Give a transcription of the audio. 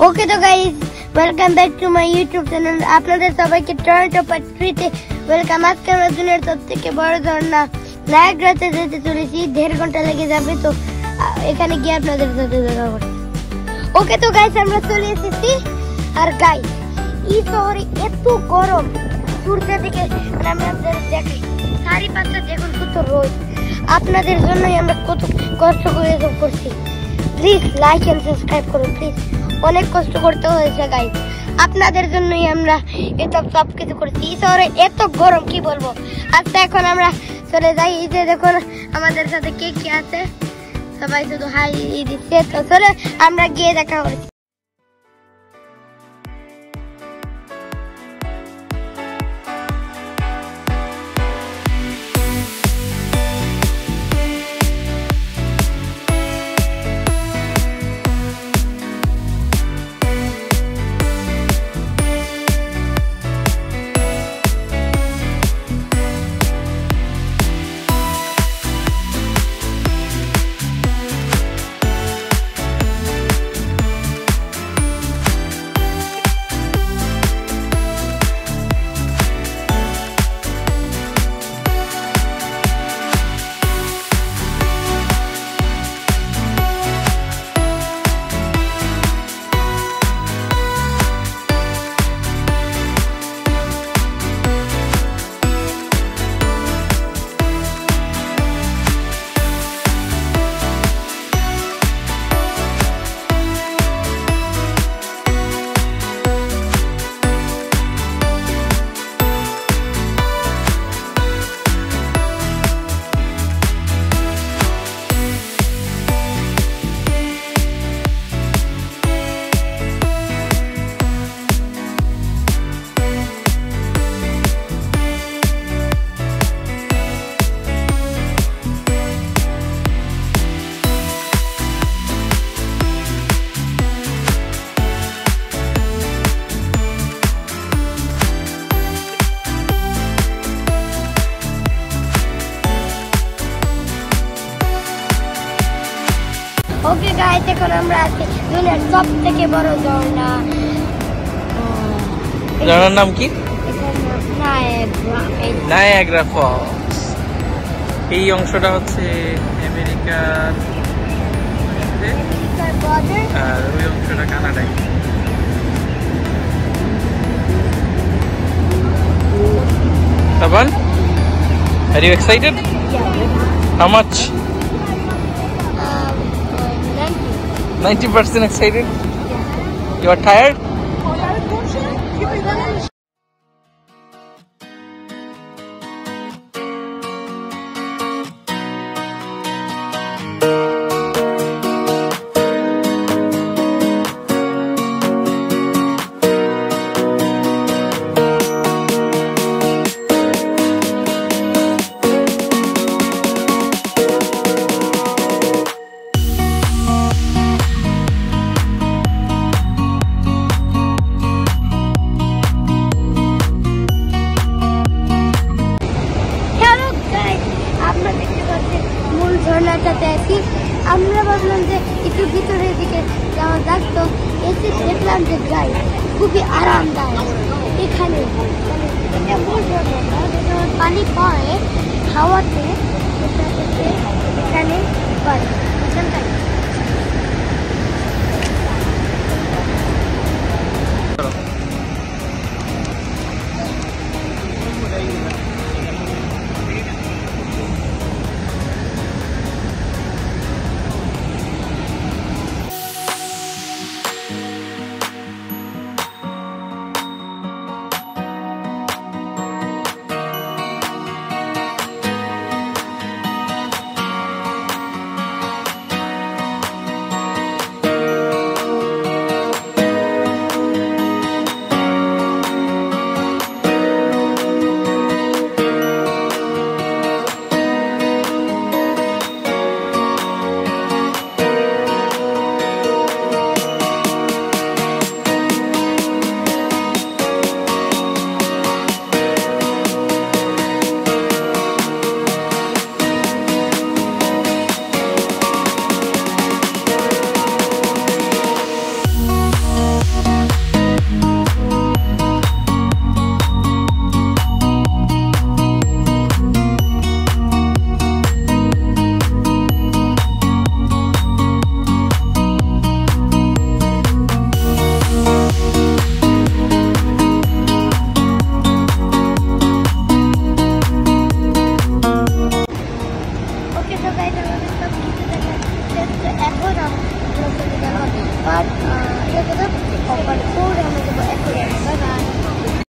ওকে তো guys, welcome back to my YouTube channel. আপনাদের সবাইকে টরন্টো পার্ট 3 তে ওয়েলকাম। আজকে আমরা দুনিয়ার সবথেকে বড় ঝর্ণা নায়াগ্রাতে যেতে চলেছি। 1.5 ঘন্টা লেগে যাবে, তো এখানে গিয়ে আপনাদের সাথে দেখা করছি। ওকে তো গাইস, আমরা চলে এসেছি। আর গাইস, এই শহরে এত গরম, সূর্য থেকে আমাদের দেখে চারিপাশে দেখুন কত রোদ। আপনাদের জন্যই আমরা কত কষ্ট করে এসব করছি। প্লিজ লাইক এন্ড সাবস্ক্রাইব করুন প্লিজ। অনেক কষ্ট করতে হয়েছে গাইস, আপনাদের জন্যই আমরা এসব সব কিছু করছি। এই শহরে এত গরম কি বলবো। আচ্ছা, এখন আমরা চলে যাই। এই যে দেখুন আমাদের সাথে কে কে আছে, সবাই শুধু হাই দিচ্ছে। তো চলে আমরা গিয়ে দেখা করছি। ওকে গাইস, এখন আমরা আছি দুনিয়ার সবথেকে বড় ঝর্ণা। ঝর্ণার নাম কি? Niagara Falls. এই অংশটা হচ্ছে আমেরিকার, আর ওই অংশটা কানাডায়। Taban, are you excited? How much? 90% excited? You are tired? ঝর্ণাটাতে আছি। আমরা ভাবলাম যে একটু ভিতরের দিকে যাওয়া যাক, তো এসে দেখলাম যে গাই খুবই আরামদায়ক। এখানে পানি পড়ে হাওয়াতে, এখানে পড়ে। সব কিছু দেখা যাচ্ছে। এখন আমরা চলে গেল বাট এটা তো অফার 4 আমরা যাবো এখন।